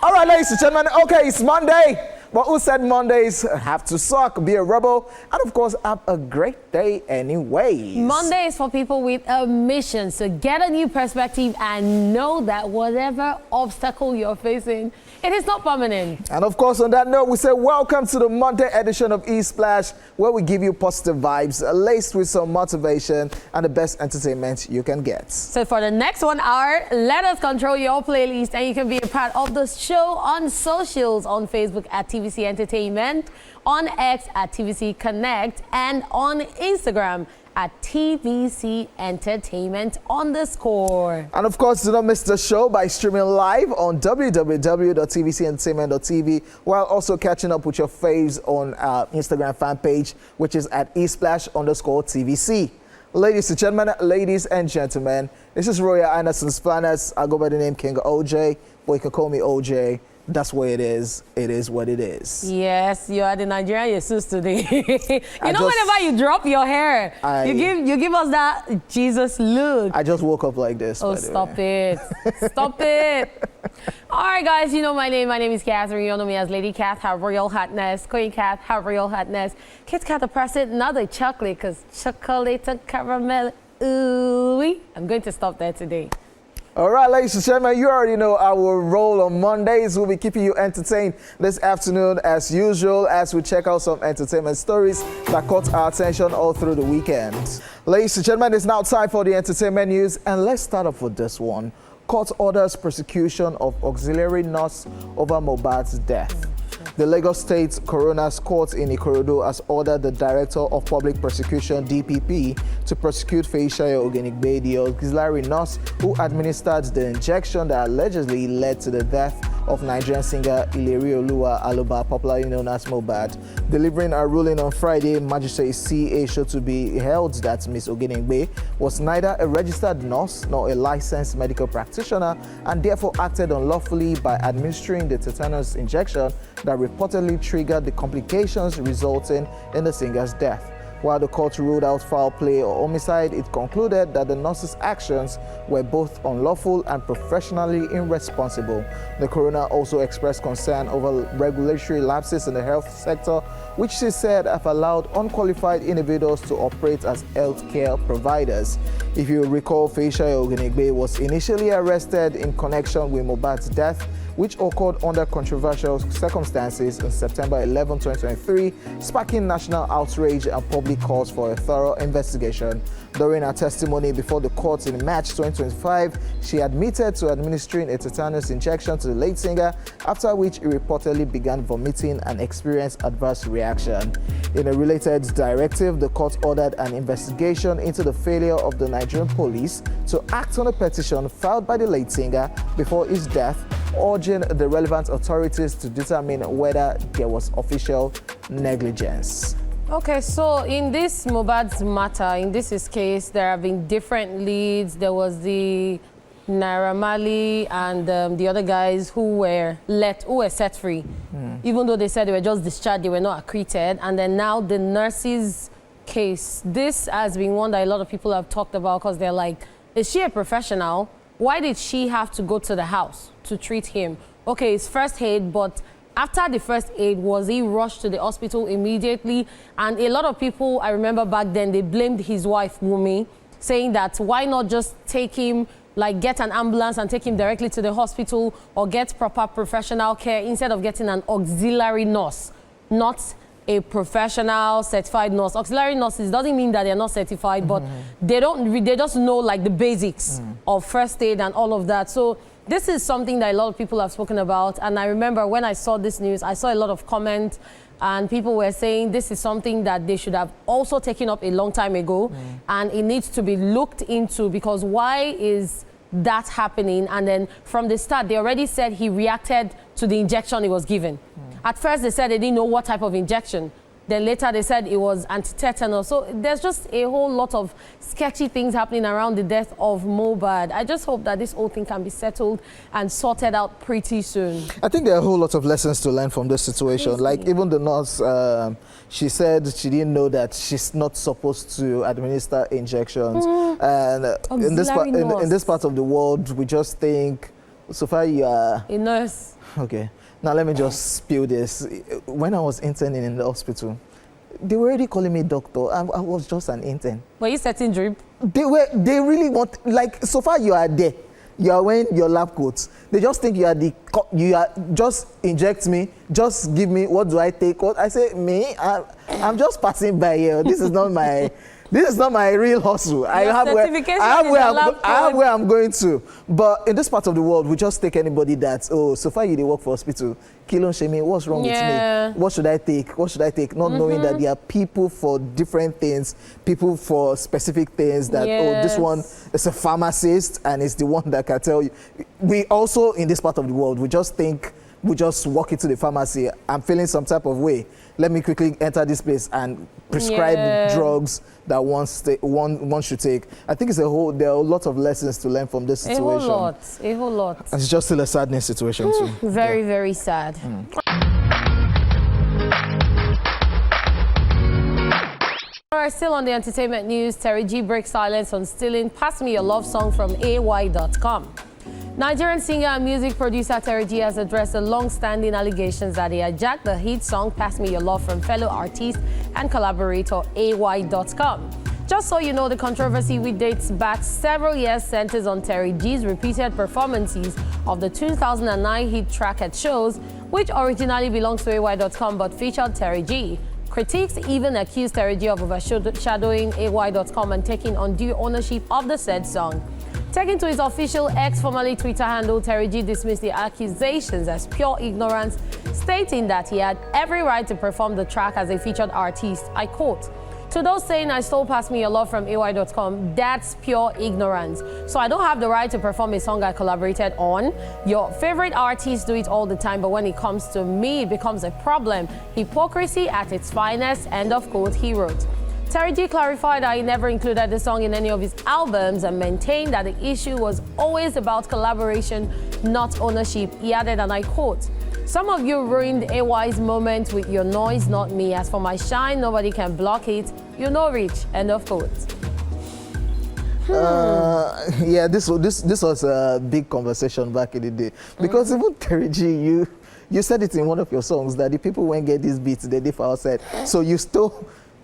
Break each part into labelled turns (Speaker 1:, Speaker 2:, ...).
Speaker 1: All right, ladies and gentlemen, okay, it's Monday. But who said Mondays have to suck, be a rebel, and of course, have a great day anyways.
Speaker 2: Monday is for people with a mission, so get a new perspective and know that whatever obstacle you're facing, it is not permanent.
Speaker 1: And of course, on that note, we say welcome to the Monday edition of ESplash, where we give you positive vibes, laced with some motivation and the best entertainment you can get.
Speaker 2: So for the next 1 hour, let us control your playlist, and you can be a part of the show on socials, on Facebook at TVC Entertainment, on X at TVC Connect, and on Instagram at TVC Entertainment _.
Speaker 1: And of course, do not miss the show by streaming live on www.tvcentertainment.tv, while also catching up with your faves on our Instagram fan page, which is at ESplash_TVC. Ladies and gentlemen, this is Royal Anderson's Planners. I go by the name King OJ, but you can call me OJ. That's what it is. It is what it is.
Speaker 2: Yes, you are the Nigerian Jesus today. Whenever you drop your hair, you give us that Jesus look.
Speaker 1: I just woke up like this.
Speaker 2: Oh, stop it. Stop it. All right, guys, you know my name. My name is Catherine. You know me as Lady Cat, her royal hotness. Queen Cat, her royal hotness. Kit Kat the President, not the chocolate, because chocolate and caramel. Ooh, I'm going to stop there today.
Speaker 1: All right, ladies and gentlemen, you already know our role on Mondays. We'll be keeping you entertained this afternoon as usual as we check out some entertainment stories that caught our attention all through the weekend. Ladies and gentlemen, it's now time for the entertainment news, and let's start off with this one. Court orders prosecution of auxiliary nurse over Mohbad's death. The Lagos State Coroner's Court in Ikorodu has ordered the Director of Public Prosecution, DPP, to prosecute Feishayo Ogenigbe, the auxiliary nurse who administered the injection that allegedly led to the death of Nigerian singer Ilerioluwa Aloba, popularly known as Mohbad. Delivering a ruling on Friday, Magistrate C.A. Shotubi held that Ms. Ogenigbe was neither a registered nurse nor a licensed medical practitioner and therefore acted unlawfully by administering the tetanus injection that reportedly triggered the complications resulting in the singer's death. While the court ruled out foul play or homicide, it concluded that the nurse's actions were both unlawful and professionally irresponsible. The coroner also expressed concern over regulatory lapses in the health sector, which she said have allowed unqualified individuals to operate as healthcare providers. If you recall, Feishayo Ogenigbe was initially arrested in connection with Mohbad's death, which occurred under controversial circumstances on September 11, 2023, sparking national outrage and public calls for a thorough investigation. During her testimony before the court in March 2025, she admitted to administering a tetanus injection to the late singer, after which he reportedly began vomiting and experienced adverse reaction. In a related directive, the court ordered an investigation into the failure of the Nigerian police to act on a petition filed by the late singer before his death, urging the relevant authorities to determine whether there was official negligence.
Speaker 2: Okay, so in this Mohbad's matter, in this case, there have been different leads. There was the Naira Marley and the other guys who were set free. Even though they said they were just discharged, they were not acquitted. And then now the nurse's case. This has been one that a lot of people have talked about, because they're like, is she a professional? Why did she have to go to the house to treat him? Okay, it's first aid, but after the first aid, was he rushed to the hospital immediately? And a lot of people, I remember back then, they blamed his wife, Wumi, saying that why not just take him, like get an ambulance and take him directly to the hospital, or get proper professional care instead of getting an auxiliary nurse, not a professional certified nurse. Auxiliary nurses doesn't mean that they're not certified, but they just know like the basics of first aid and all of that. So this is something that a lot of people have spoken about. And I remember when I saw this news, I saw a lot of comments and people were saying this is something that they should have also taken up a long time ago, and it needs to be looked into, because why is that happening? And then from the start, they already said he reacted to the injection he was given. At first, they said they didn't know what type of injection. Then later they said it was anti-tetanus. So there's just a whole lot of sketchy things happening around the death of Mohbad. I just hope that this whole thing can be settled and sorted out pretty soon. I
Speaker 1: think there are a whole lot of lessons to learn from this situation. Easy. Like even the nurse, she said she didn't know that she's not supposed to administer injections. And in this part of the world, we just think So far, you are...
Speaker 2: A nurse.
Speaker 1: Okay. Now, let me just spill this. When I was interning in the hospital, they were already calling me doctor. I was just an intern.
Speaker 2: Were you setting drip?
Speaker 1: They really want, like, so far you are there. You are wearing your lab coats. They just think just inject me, just give me, what do I take? What I say, me, I'm just passing by here. This is not my real hustle. I have where I'm going to. But in this part of the world, we just take anybody that, oh, so far you they work for hospital. Kilon Shemi, what's wrong with me? What should I take? What should I take? Not knowing that there are people for different things, people for specific things that, oh, this one is a pharmacist and it's the one that can tell you. We also, in this part of the world, we just think, we just walk into the pharmacy. I'm feeling some type of way. Let me quickly enter this place and prescribe drugs that one should take. I think there are a lot of lessons to learn from this situation.
Speaker 2: A whole lot.
Speaker 1: And it's just still a sadness situation too.
Speaker 2: Very, very sad. All right, still on the entertainment news, Terry G breaks silence on stealing Pass Me Your Love song from AY.com. Nigerian singer and music producer Terry G has addressed the long-standing allegations that he hijacked the hit song Pass Me Your Love from fellow artist and collaborator AY.com. Just so you know, the controversy, which dates back several years, centers on Terry G's repeated performances of the 2009 hit track at shows, which originally belonged to AY.com but featured Terry G. Critics even accused Terry G of overshadowing AY.com and taking undue ownership of the said song. Taking to his official X, formerly Twitter handle, Terry G dismissed the accusations as pure ignorance, stating that he had every right to perform the track as a featured artist. I quote, "To those saying I stole Pass Me Your Love from AY.com, that's pure ignorance. So I don't have the right to perform a song I collaborated on. Your favorite artists do it all the time, but when it comes to me, it becomes a problem. Hypocrisy at its finest," end of quote, he wrote. Terry G clarified that he never included the song in any of his albums and maintained that the issue was always about collaboration, not ownership. He added, and I quote, "Some of you ruined AY's moment with your noise, not me. As for my shine, nobody can block it. You know rich," end of quote.
Speaker 1: Yeah, this was a big conversation back in the day. Because even Terry G, you said it in one of your songs that the people won't get these beats, they did for outside. So you still...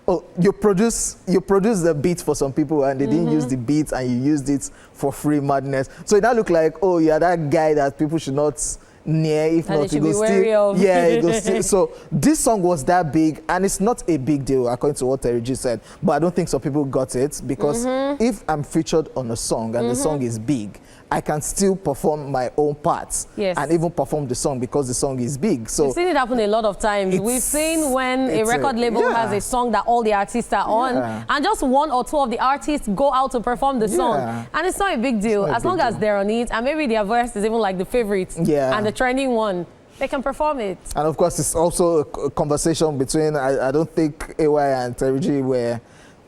Speaker 1: Oh, you produce the beat for some people and they didn't use the beat and you used it for free madness. So it now look like, oh, you're that guy that people should not near, if
Speaker 2: and
Speaker 1: not you go steal. Yeah, it goes steal. So this song was that big and it's not a big deal according to what Terry G said. But I don't think some people got it because if I'm featured on a song and the song is big, I can still perform my own parts and even perform the song because the song is big. So
Speaker 2: we've seen it happen a lot of times. We've seen when a record label has a song that all the artists are on and just one or two of the artists go out to perform the song. And it's not a big deal as long as they're on it and maybe their verse is even like the favorite and the trending one. They can perform it. And
Speaker 1: of course, it's also a conversation between, I don't think AY and Terry G were...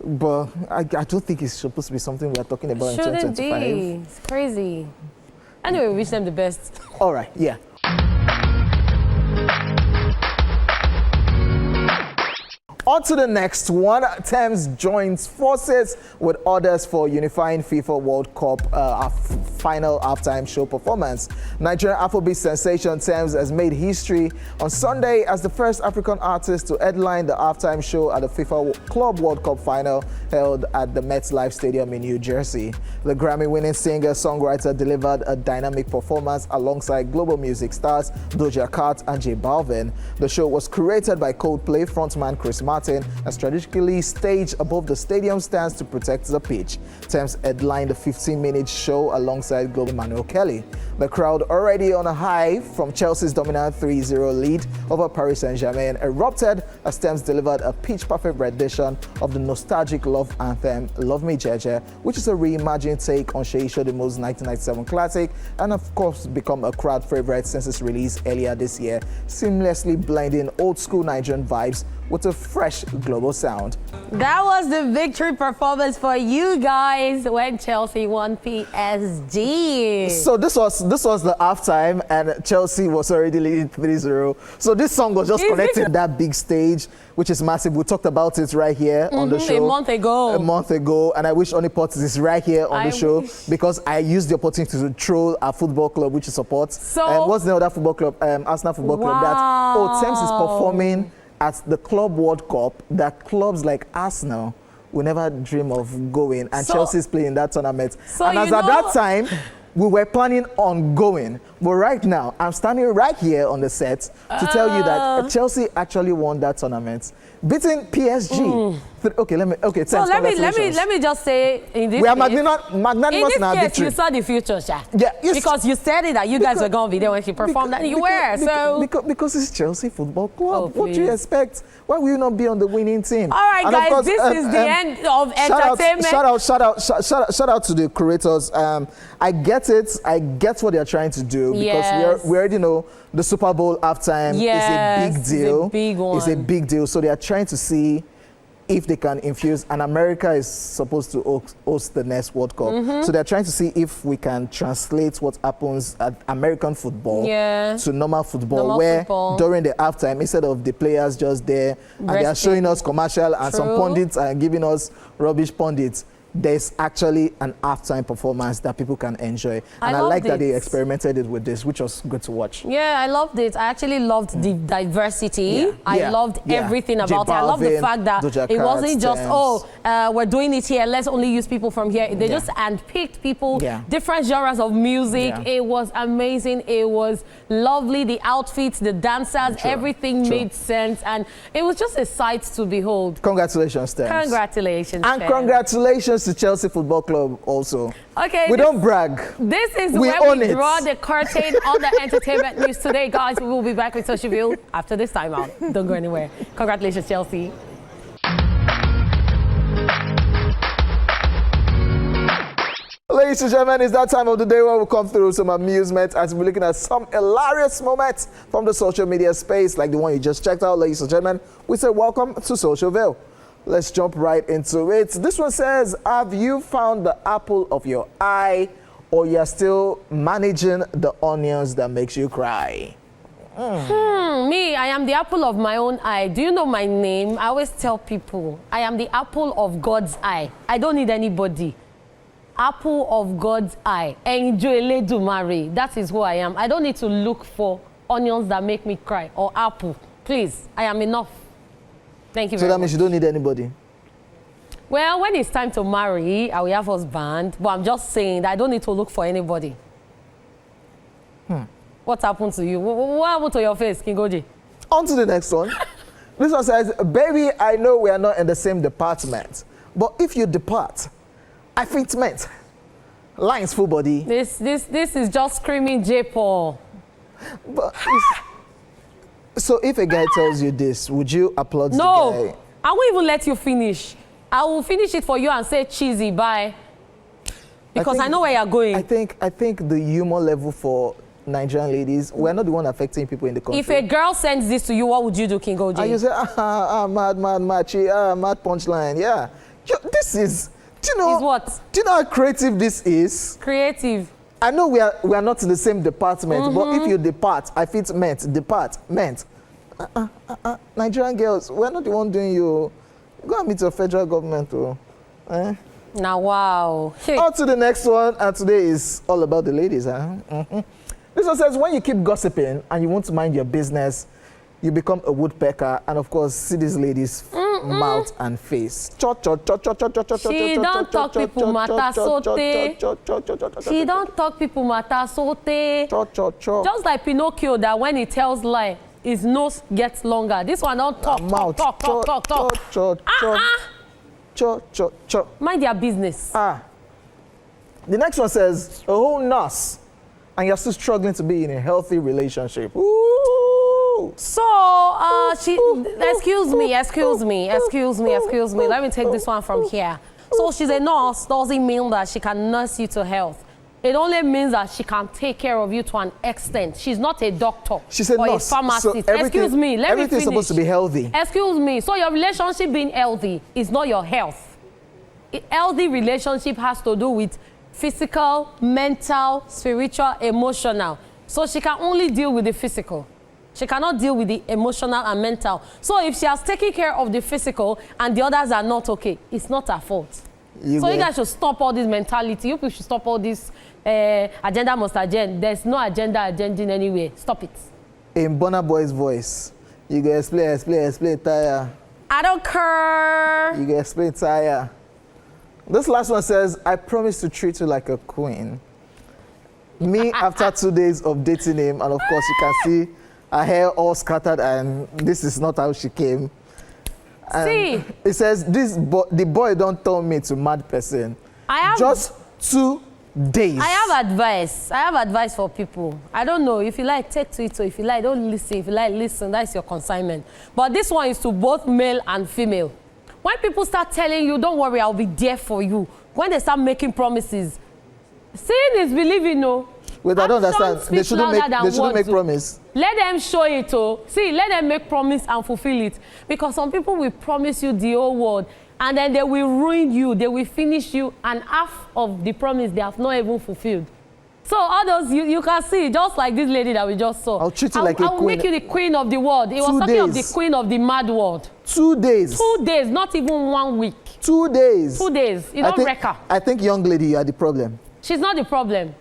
Speaker 1: But I don't think it's supposed to be something we're talking about in 2025.
Speaker 2: Be. It's crazy. Anyway, we wish them the best.
Speaker 1: All right, yeah. On to the next one. Thames joins forces with others for unifying FIFA World Cup final halftime show performance. Nigerian Afrobeat sensation Thames has made history on Sunday as the first African artist to headline the halftime show at the FIFA Club World Cup final held at the MetLife Stadium in New Jersey. The Grammy-winning singer-songwriter delivered a dynamic performance alongside global music stars Doja Cat and J Balvin. The show was curated by Coldplay frontman Chris Martin and strategically staged above the stadium stands to protect the pitch. Thames headlined the 15-minute show alongside global Emmanuel Kelly. The crowd, already on a high from Chelsea's dominant 3-0 lead over Paris Saint-Germain, erupted as Thames delivered a pitch-perfect rendition of the nostalgic love anthem Love Me Jeje, which is a reimagined take on Seyi Sodemo's 1997 classic and of course become a crowd favorite since its release earlier this year, seamlessly blending old-school Nigerian vibes with a fresh fresh global sound.
Speaker 2: That was the victory performance for you guys when Chelsea won PSG.
Speaker 1: So this was the halftime, and Chelsea was already leading 3-0. So this song was just connecting that big stage, which is massive. We talked about it right here on the show.
Speaker 2: A month ago,
Speaker 1: and I wish Only Potts is right here on the show because I used the opportunity to troll our football club, which is support.
Speaker 2: So
Speaker 1: what's the other football club? Arsenal Football Club. That Thames is performing at the Club World Cup that clubs like Arsenal will never dream of going, and Chelsea is playing that tournament. And as at that time, we were planning on going. But right now, I'm standing right here on the set to tell you that Chelsea actually won that tournament, beating PSG. Okay, let
Speaker 2: me just say, in this
Speaker 1: we are
Speaker 2: in
Speaker 1: magnanimous in our
Speaker 2: case
Speaker 1: victory.
Speaker 2: You saw the future, Sha.
Speaker 1: Yeah, yes.
Speaker 2: Because you said it that you guys were going to be there when she performed, and you were.
Speaker 1: Because it's Chelsea Football Club.
Speaker 2: Oh,
Speaker 1: what do you expect? Why will you not be on the winning team?
Speaker 2: All right, guys, course, this is the end of entertainment.
Speaker 1: Shout out to the creators. I get it. I get what they're trying to do because we already know the Super Bowl halftime is a big deal.
Speaker 2: It's a big one.
Speaker 1: It's a big deal. So they are trying to see if they can infuse, and America is supposed to host the next World Cup. So they're trying to see if we can translate what happens at American football to normal football, during the halftime, instead of the players just there and they are showing us commercial and some pundits are giving us rubbish pundits, there's actually an halftime performance that people can enjoy. And I like that they experimented it with this, which was good to watch.
Speaker 2: Yeah, I loved it. I actually loved the diversity. I loved everything about it. I love the fact that it wasn't just, we're doing it here, let's only use people from here. They just handpicked people, different genres of music. It was amazing. It was lovely. The outfits, the dancers, everything made sense. And it was just a sight to behold.
Speaker 1: Congratulations, Thames.
Speaker 2: Congratulations,
Speaker 1: and congratulations to Chelsea Football Club also.
Speaker 2: Okay.
Speaker 1: We don't brag.
Speaker 2: This is where we draw the curtain on the entertainment news today, guys. We will be back with Social View after this timeout. Don't go anywhere. Congratulations, Chelsea.
Speaker 1: Ladies and gentlemen, it's that time of the day where we come through some amusement as we're looking at some hilarious moments from the social media space, like the one you just checked out. Ladies and gentlemen, we say welcome to Social View. Let's jump right into it. This one says, have you found the apple of your eye, or you're still managing the onions that makes you cry?
Speaker 2: Me, I am the apple of my own eye. Do you know my name? I always tell people, I am the apple of God's eye. I don't need anybody. Apple of God's eye. Enjoy. That is who I am. I don't need to look for onions that make me cry or apple. Please, I am enough. Thank you very much.
Speaker 1: So that means you don't need anybody?
Speaker 2: Well, when it's time to marry, I will have husband. But I'm just saying that I don't need to look for anybody. What happened to you? What happened to your face, King Goji?
Speaker 1: On to the next one. This one says, baby, I know we are not in the same department, but if you depart, I think it meant. Lines, full body.
Speaker 2: This is just screaming J-Paul.
Speaker 1: But so if a guy tells you this, would you applaud the guy?
Speaker 2: No, I won't even let you finish. I will finish it for you and say cheesy, bye. Because I know where you're going.
Speaker 1: I think the humor level for Nigerian ladies, we're not the one affecting people in the country.
Speaker 2: If a girl sends this to you, what would you do, King Oji?
Speaker 1: And you say, mad punchline, yeah. This is, do you know?
Speaker 2: Is what?
Speaker 1: Do you know how creative this is?
Speaker 2: Creative.
Speaker 1: I know we are not in the same department, but if you depart, I think meant. Nigerian girls, we're not the one doing you. Go and meet your federal government,
Speaker 2: Now, wow.
Speaker 1: On to the next one, and today is all about the ladies, This one says, when you keep gossiping and you want to mind your business, you become a woodpecker, and of course, see these ladies' mouth and face. She
Speaker 2: don't talk people matter sote. She don't talk people matter sote. Just like Pinocchio, that when he tells lie, his nose gets longer. This one don't talk. Mind your business.
Speaker 1: The next one says, a whole nurse, and you're still struggling to be in a healthy relationship. Ooh.
Speaker 2: So, excuse me. Let me take this one from here. So she's a nurse, doesn't mean that she can nurse you to health. it only means that she can take care of you to an extent. She's not a doctor
Speaker 1: She's a
Speaker 2: or
Speaker 1: nurse.
Speaker 2: a pharmacist.
Speaker 1: So
Speaker 2: Excuse me, let me
Speaker 1: everything's
Speaker 2: finish.
Speaker 1: supposed to be healthy.
Speaker 2: Excuse me. So your relationship being healthy is not your health. A healthy relationship has to do with physical, mental, spiritual, emotional. So she can only deal with the physical. She cannot deal with the emotional and mental. So if she has taken care of the physical and the others are not okay, it's not her fault. You guys should stop all this mentality. You people should stop all this agenda must agenda. There's no agenda anywhere. Stop it.
Speaker 1: In Burna Boy's voice, you go explain, tire.
Speaker 2: I don't care.
Speaker 1: You go explain, tire. This last one says, I promise to treat you like a queen. Me, after 2 days of dating him, and of course you can see her hair all scattered, and this is not how she came. And
Speaker 2: see,
Speaker 1: it says the boy don't turn me to mad person.
Speaker 2: I have
Speaker 1: just 2 days.
Speaker 2: I have advice. I have advice for people. I don't know if you like, take to it, or if you like, don't listen. If you like, listen. That's your consignment. But this one is to both male and female. When people start telling you, don't worry, I'll be there for you. When they start making promises, seeing is believing, no.
Speaker 1: Wait, I don't understand. They shouldn't make promise.
Speaker 2: Let them show it, oh. See, let them make promise and fulfill it. Because some people will promise you the whole world, and then they will ruin you, they will finish you, and half of the promise they have not even fulfilled. So all those, you can see, just like this lady that we just saw.
Speaker 1: I'll treat you like a queen.
Speaker 2: I'll make you the queen of the world. It was talking of the queen of the mad world.
Speaker 1: 2 days.
Speaker 2: 2 days, not even 1 week.
Speaker 1: 2 days.
Speaker 2: 2 days. You don't wreck her.
Speaker 1: I think, young lady, you are the problem.
Speaker 2: She's not the problem.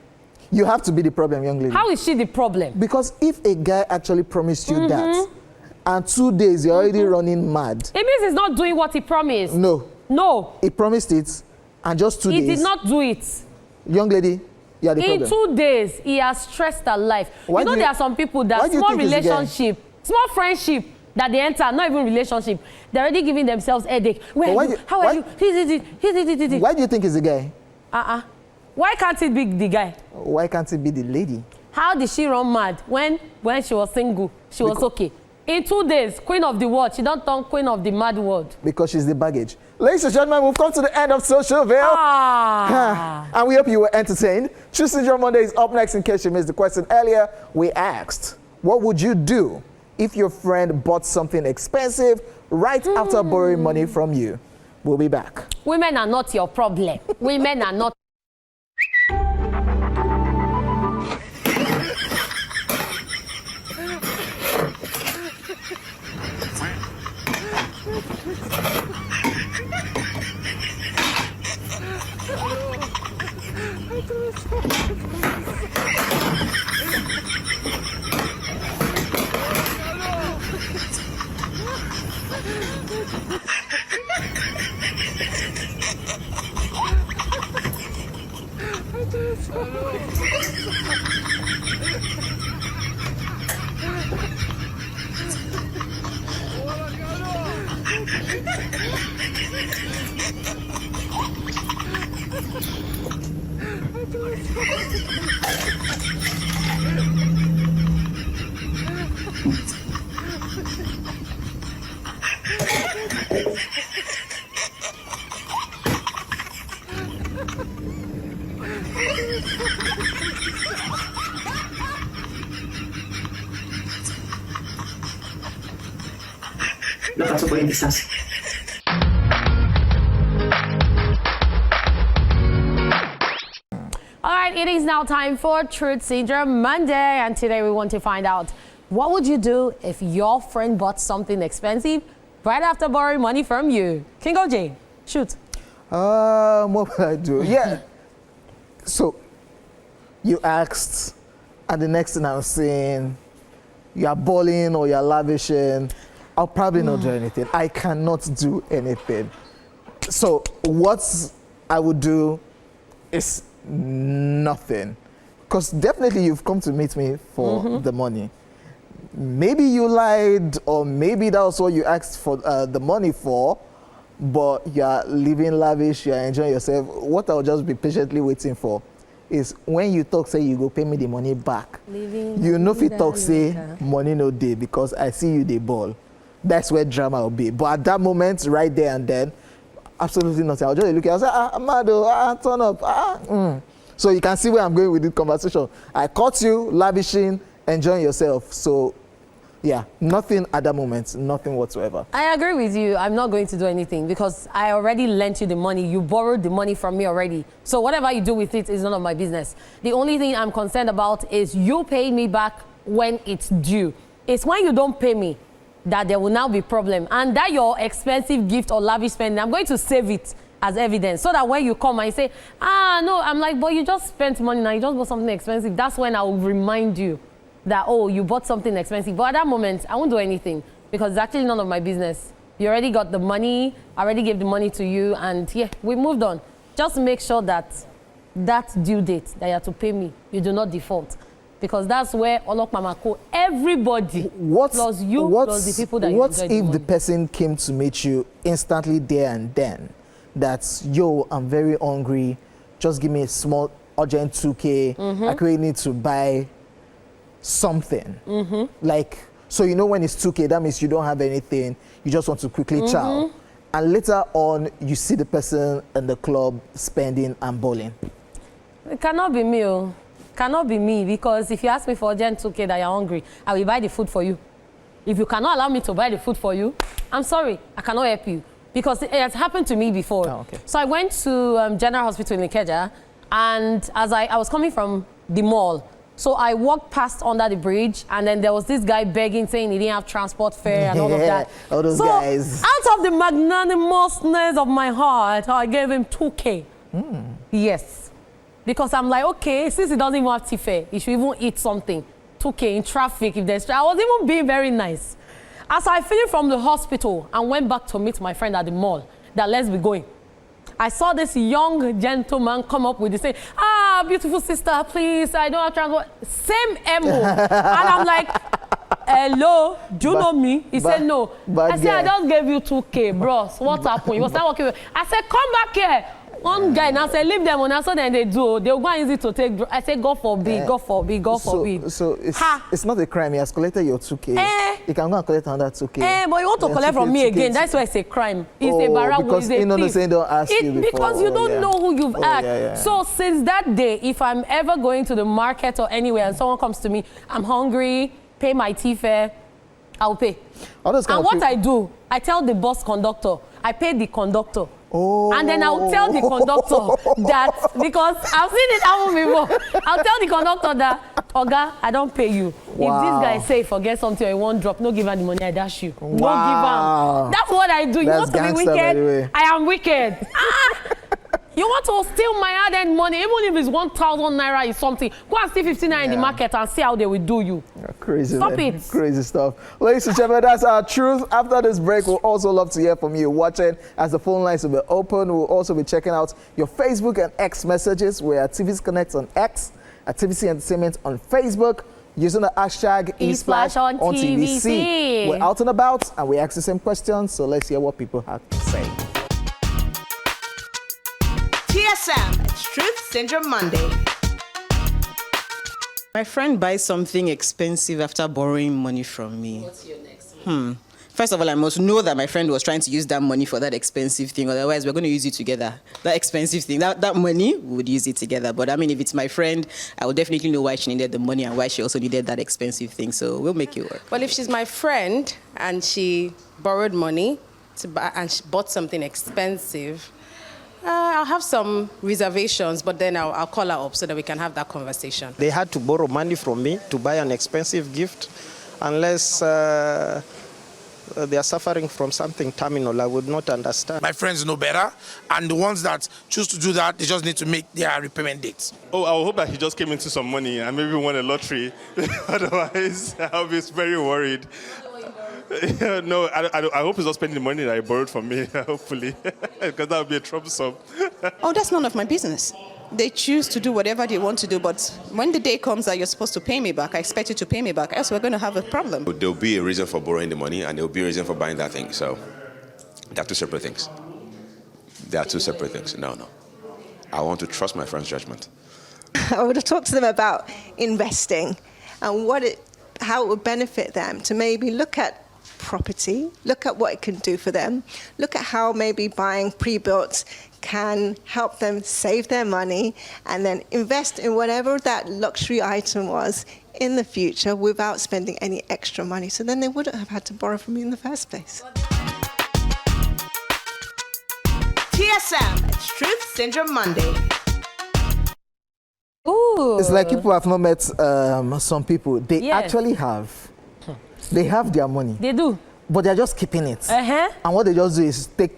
Speaker 1: You have to be the problem, young lady.
Speaker 2: How is she the problem?
Speaker 1: Because if a guy actually promised you that, and 2 days you're already running mad.
Speaker 2: It means he's not doing what he promised.
Speaker 1: No.
Speaker 2: No.
Speaker 1: He promised it, and just 2 days.
Speaker 2: He did not do it.
Speaker 1: Young lady, you are the problem.
Speaker 2: In 2 days, he has stressed her life. There are some people that small relationship, small friendship that they enter, not even relationship, they're already giving themselves headache. How are you?
Speaker 1: Why do you think it's a guy?
Speaker 2: Why can't it be the guy?
Speaker 1: Why can't it be the lady?
Speaker 2: How did she run mad when she was single? She was okay. In 2 days, queen of the world. She don't turn queen of the mad world. Because
Speaker 1: she's the baggage. Ladies and gentlemen, we've come to the end of Social Veil. And we hope you were entertained. Choosing Your Monday is up next. In case you missed the question earlier, we asked, what would you do if your friend bought something expensive right after borrowing money from you? We'll be back.
Speaker 2: Women are not your problem. Women are not.
Speaker 3: Lo paso por indistancia.
Speaker 2: All right, it is now time for Truth Syndrome Monday, and today we want to find out, what would you do if your friend bought something expensive right after borrowing money from you? King OJ, shoot.
Speaker 1: What would I do? Yeah. So, you asked, and the next thing I'm saying, you are balling or you're lavishing. I'll probably not do anything. I cannot do anything. So, what I would do is nothing. Because definitely you've come to meet me for the money. Maybe you lied, or maybe that was what you asked for the money for, but you're living lavish, you're enjoying yourself. What I'll just be patiently waiting for is when you talk, say you go pay me the money back. You know if you talk, say money no day, because I see you the ball. That's where drama will be. But at that moment, right there and then, absolutely nothing. I'll just look at it, I'll say, Amado, turn up. So you can see where I'm going with this conversation. I caught you lavishing, enjoying yourself. So yeah, nothing at that moment, nothing whatsoever.
Speaker 2: I agree with you. I'm not going to do anything because I already lent you the money. You borrowed the money from me already. So whatever you do with it is none of my business. The only thing I'm concerned about is you pay me back when it's due. It's when you don't pay me that there will now be problem. And that your expensive gift or lavish spending, I'm going to save it as evidence so that when you come and say, no, I'm like, but you just spent money now, you just bought something expensive. That's when I will remind you that, oh, you bought something expensive. But at that moment, I won't do anything because it's actually none of my business. You already got the money, I already gave the money to you, and yeah, we moved on. Just make sure that that due date that you have to pay me, you do not default. Because that's where Olokmamako, everybody, plus you, plus the people that you enjoy the money.
Speaker 1: What if the person came to meet you instantly there and then? That's, yo, I'm very hungry, just give me a small urgent 2K, I really need to buy something. Like, so you know when it's 2K, that means you don't have anything, you just want to quickly chow. And later on, you see the person in the club spending and balling.
Speaker 2: It cannot be me, oh. Cannot be me, because if you ask me for urgent 2K that you're hungry, I will buy the food for you. If you cannot allow me to buy the food for you, I'm sorry, I cannot help you. Because it has happened to me before.
Speaker 1: Oh, okay.
Speaker 2: So I went to General Hospital in Ikeja, and as I was coming from the mall, so I walked past under the bridge, and then there was this guy begging, saying he didn't have transport fare and all of that.
Speaker 1: All those guys.
Speaker 2: Out of the magnanimousness of my heart, I gave him 2K. Yes. Because I'm like, okay, since he doesn't even have tea fare, he should even eat something. 2K in traffic, if there's... I was even being very nice. As I finished from the hospital and went back to meet my friend at the mall, that let's be going, I saw this young gentleman come up with this, say, beautiful sister, please, I don't have transport. Same MO. And I'm like, hello, do you know me? He said, no. I said, I just gave you 2K, bros. What happened? He was not working. I said, come back here. One guy now said, leave them on. So then they do. They'll go easy to take. I said, God forbid, God forbid, God forbid.
Speaker 1: So it's not a crime. He has collected your 2K. He can go and collect another 2K.
Speaker 2: But you want to collect from me again. That's why it's a crime. It's a barra.
Speaker 1: Because you know, they don't ask you before.
Speaker 2: Because you don't know who you've asked. So since that day, if I'm ever going to the market or anywhere and someone comes to me, I'm hungry, pay my tea fare, I'll pay. And what I do, I tell the bus conductor, I pay the conductor. And then I'll tell the conductor that, because I've seen it happen before, I'll tell the conductor that, Oga, I don't pay you. If this guy say forget something or he won't drop, no give her the money, I dash you. No give her. That's what I do. You want to be wicked? I am wicked. You want to steal my hard-earned money, even if it's 1,000 naira is something. Go and steal 15 naira in the market and see how they will do you.
Speaker 1: Crazy,
Speaker 2: Stop
Speaker 1: man.
Speaker 2: it.
Speaker 1: Crazy stuff. Ladies and gentlemen, that's our truth. After this break, we'll also love to hear from you watching as the phone lines will be open. We'll also be checking out your Facebook and X messages. We're at TVC Connect on X, at TVC Entertainment on Facebook, using the hashtag ESplash on TVC. We're out and about and we ask the same questions, so let's hear what people have to say.
Speaker 4: TSM, it's Truth Syndrome Monday.
Speaker 5: My friend buys something expensive after borrowing money from me.
Speaker 2: What's your next one?
Speaker 5: First of all, I must know that my friend was trying to use that money for that expensive thing. Otherwise, we're going to use it together. That expensive thing, that money, we would use it together. But I mean, if it's my friend, I will definitely know why she needed the money and why she also needed that expensive thing. So we'll make it work.
Speaker 4: Well, if she's my friend and she borrowed money to buy, and she bought something expensive, I'll have some reservations, but then I'll call her up so that we can have that conversation.
Speaker 6: They had to borrow money from me to buy an expensive gift. Unless they are suffering from something terminal, I would not understand.
Speaker 7: My friends know better, and the ones that choose to do that, they just need to make their repayment dates.
Speaker 8: Oh, I hope that he just came into some money and maybe won a lottery. Otherwise, I'll be very worried. No, I hope he's not spending the money that he borrowed from me, hopefully, because that would be a troublesome.
Speaker 9: Oh, that's none of my business. They choose to do whatever they want to do, but when the day comes that you're supposed to pay me back, I expect you to pay me back, else we're going to have a problem.
Speaker 10: There'll be a reason for borrowing the money, and there'll be a reason for buying that thing. So, they're two separate things. They are two separate things. No. I want to trust my friend's judgment.
Speaker 11: I would have talked to them about investing and how it would benefit them to maybe look at property, look at what it can do for them, look at how maybe buying pre-built can help them save their money and then invest in whatever that luxury item was in the future without spending any extra money. So then they wouldn't have had to borrow from you in the first place.
Speaker 12: TSM, it's Truth Syndrome Monday.
Speaker 2: Ooh.
Speaker 1: It's like people have not met some people. They actually have. They have their money.
Speaker 2: They do.
Speaker 1: But they're just keeping it.
Speaker 2: Uh-huh.
Speaker 1: And what they just do is take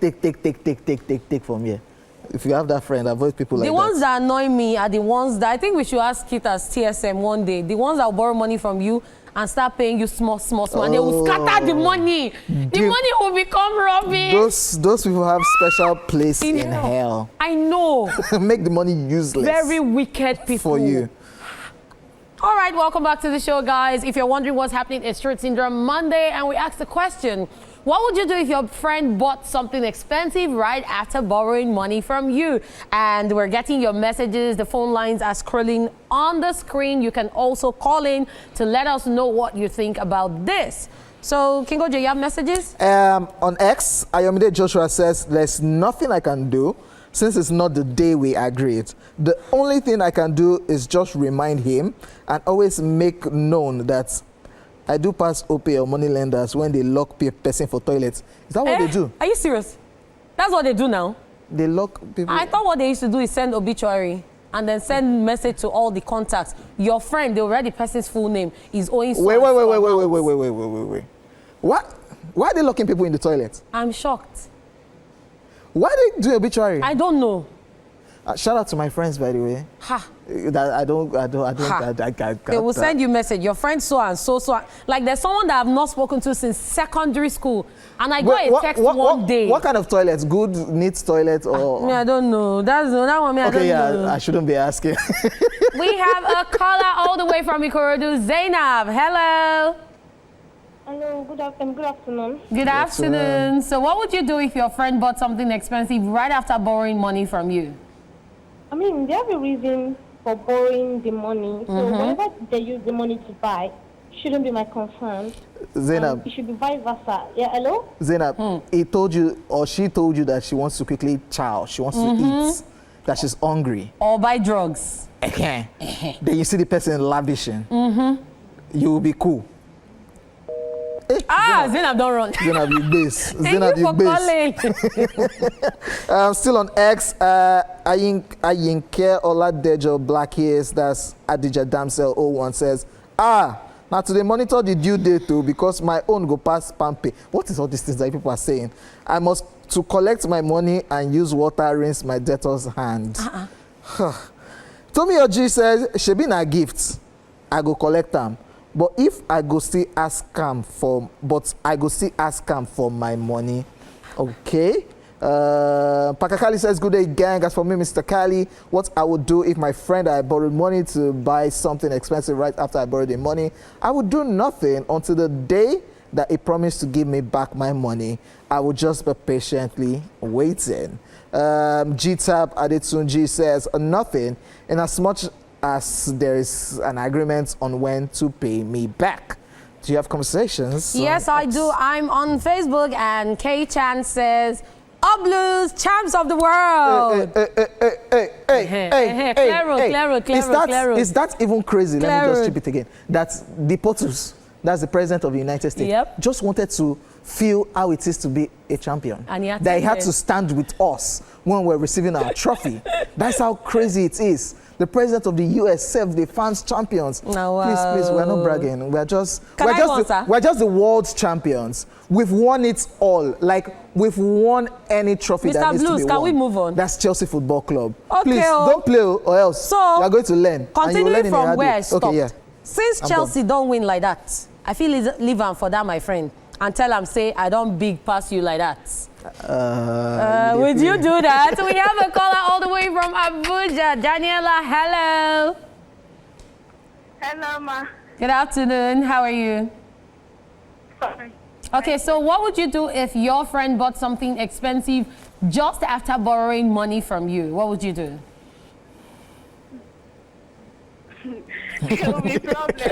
Speaker 1: from here. If you have that friend, avoid people like that.
Speaker 2: The ones that annoy me are the ones that I think we should ask it as TSM one day. The ones that will borrow money from you and start paying you small, and they will scatter the money. The money will become rubbish.
Speaker 1: Those people have special place in hell.
Speaker 2: I know.
Speaker 1: Make the money useless.
Speaker 2: Very wicked people.
Speaker 1: For you.
Speaker 2: All right, welcome back to the show, guys. If you're wondering what's happening, it's Truth Syndrome Monday, and we asked the question, what would you do if your friend bought something expensive right after borrowing money from you? And we're getting your messages. The phone lines are scrolling on the screen. You can also call in to let us know what you think about this. So, Kingo J, you have messages?
Speaker 1: On X, Ayomide Joshua says, there's nothing I can do since it's not the day we agreed. The only thing I can do is just remind him and always make known that I do pass OP or money lenders when they lock person for toilets. Is that what they do?
Speaker 2: Are you serious? That's what they do now?
Speaker 1: They lock people.
Speaker 2: I thought what they used to do is send obituary and then send message to all the contacts. Your friend, they already person's full name, is owing so
Speaker 1: Wait. What? Why are they locking people in the toilet?
Speaker 2: I'm shocked.
Speaker 1: Why they do obituary?
Speaker 2: I don't know.
Speaker 1: Shout out to my friends, by the way.
Speaker 2: Ha.
Speaker 1: They
Speaker 2: will send you message. Your friend so and so. Like there's someone that I've not spoken to since secondary school, and I got a text one day.
Speaker 1: What kind of toilets? Good, neat toilet or?
Speaker 2: I don't know. That one. I don't know.
Speaker 1: I shouldn't be asking.
Speaker 2: We have a caller all the way from Ikorodu, Zainab. Hello.
Speaker 13: Hello, good afternoon.
Speaker 2: Good afternoon. So what would you do if your friend bought something expensive right after borrowing money from you?
Speaker 13: I mean, they have a reason for borrowing the money. So whatever they use the money to buy shouldn't be my concern.
Speaker 1: Zainab.
Speaker 13: It should be vice versa. Yeah, hello?
Speaker 1: Zainab, he told you or she told you that she wants to quickly chow. She wants to eat. That she's hungry.
Speaker 2: Or buy drugs.
Speaker 1: Then you see the person lavishing. You will be cool.
Speaker 2: Zainab, don't run.
Speaker 1: Zainab, you base.
Speaker 2: Thank you for calling.
Speaker 1: Still on X, Ayinke Oladejo Black Hairs, that's Adija Damsel 01 says, now today monitor the due date too because my own go past Pampe. What is all these things that people are saying? I must to collect my money and use water rinse my debtor's hand. Tommy Oji says, Shebi na gift, I go collect them. But if I go still ask him for, my money, okay. Pakakali says, good day, gang. As for me, Mr. Kali, what I would do if my friend I borrowed money to buy something expensive right after I borrowed the money, I would do nothing until the day that he promised to give me back my money. I would just be patiently waiting. G-Tab Adetunji says, nothing, in as much as there is an agreement on when to pay me back. Do you have conversations?
Speaker 2: Yes, I do. I'm on Facebook, and Kay Chan says, Blues, champs of the world.
Speaker 1: Claro. Is that even crazy? Let me just chip it again. That's the POTUS, that's the president of the United States, just wanted to feel how it is to be a champion. And he had to stand with us when we're receiving our trophy. That's how crazy it is. The president of the US served the fans champions.
Speaker 2: Oh, wow.
Speaker 1: Please, we're not bragging. We're just the world champions. We've won it all. Like we've won any trophy that needs to be won.
Speaker 2: Can we move on?
Speaker 1: That's Chelsea Football Club.
Speaker 2: Okay,
Speaker 1: please don't play or else you're going to learn.
Speaker 2: Continuing from where I stopped.
Speaker 1: Okay, yeah.
Speaker 2: Since Chelsea don't win like that, I feel leave am for that, my friend, and tell am say I don't big pass you like that. Would you do that? We have a caller all the way from Abuja. Daniela, hello.
Speaker 13: Hello, ma.
Speaker 2: Good afternoon. How are you?
Speaker 13: Sorry.
Speaker 2: Okay, so what would you do if your friend bought something expensive just after borrowing money from you? What would you do?
Speaker 13: It will be problem.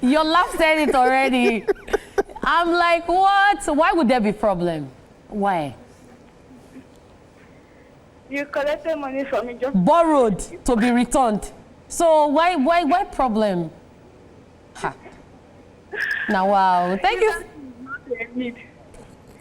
Speaker 2: Your laugh said it already. I'm like, what? Why would there be problem? Why?
Speaker 13: You collected money from me just
Speaker 2: borrowed to be returned. So why problem? Ha. Now, wow. Thank you.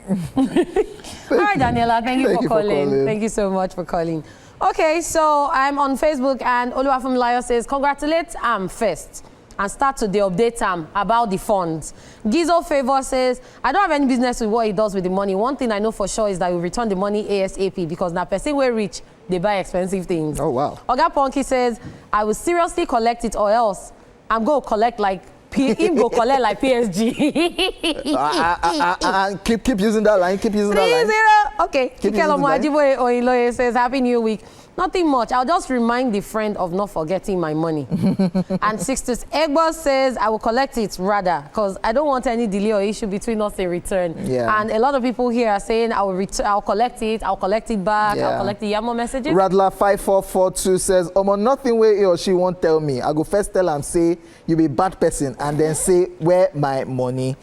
Speaker 2: All right, Daniela, thank you for calling. Thank you so much for calling. Okay, so I'm on Facebook and Oluwafemilayo says, congratulate first and start to the update about the funds. Gizo Favor says, I don't have any business with what he does with the money. One thing I know for sure is that he will return the money ASAP because now person we're rich, they buy expensive things. Oh, wow. Oga Ponky says, I will seriously collect it or else I'm going to collect like him go collect like PSG.
Speaker 1: Keep using that line. Keep using that line.
Speaker 2: Okay. Kikelomo Ajiboye Oiloye says, Happy New Week. Nothing much. I'll just remind the friend of not forgetting my money. And Sixtus Egbo says, I will collect it rather because I don't want any delay or issue between us in return. Yeah. And a lot of people here are saying, I'll collect it back, I'll collect the Yamo messages.
Speaker 1: Radler 5442 says, nothing where he or she won't tell me. I go first tell and say, you be bad person, and then say, where my money?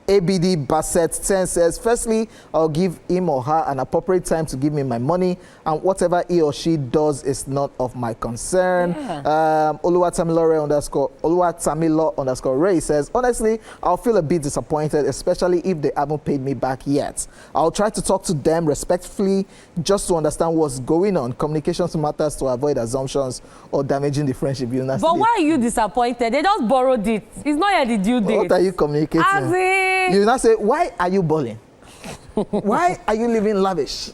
Speaker 1: ABD Bassett 10 says, firstly, I'll give him or her an appropriate time to give me my money, and whatever he or she does is not of my concern. Oluwatamilo Ray says, honestly, I'll feel a bit disappointed, especially if they haven't paid me back yet. I'll try to talk to them respectfully just to understand what's going on. Communications matters to avoid assumptions or damaging the friendship.
Speaker 2: But why are you disappointed? They just borrowed it. It's not yet the due date.
Speaker 1: What are you communicating? You now say, why are you balling? Why are you living lavish?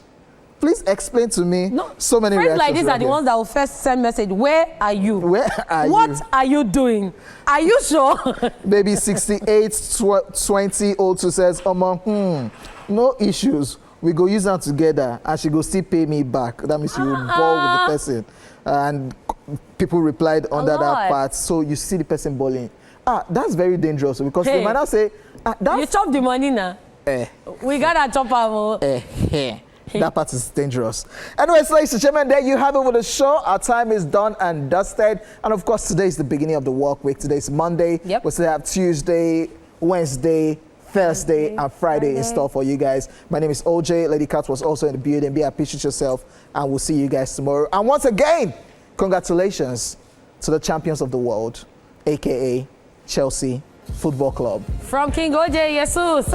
Speaker 1: Please explain to me. So many
Speaker 2: friends like this
Speaker 1: right
Speaker 2: are the ones that will first send message. Where are you?
Speaker 1: Where are you?
Speaker 2: What are you doing? Are you sure?
Speaker 1: Baby 682002 says, no issues. We go use them together and she go still pay me back. That means you will ball with the person. And people replied under that part. So you see the person balling. That's very dangerous because they might not say,
Speaker 2: you chop the money now. We got to chop our
Speaker 1: That part is dangerous. Anyways, ladies and gentlemen, there you have it with the show. Our time is done and dusted. And of course, today is the beginning of the work week. Today is Monday. Yep. We still have Tuesday, Wednesday, Thursday, and Friday in store for you guys. My name is OJ. Lady Cat was also in the building. Be happy, treat yourself, and we'll see you guys tomorrow. And once again, congratulations to the champions of the world, aka Chelsea Football Club.
Speaker 2: From King OJ Jesus.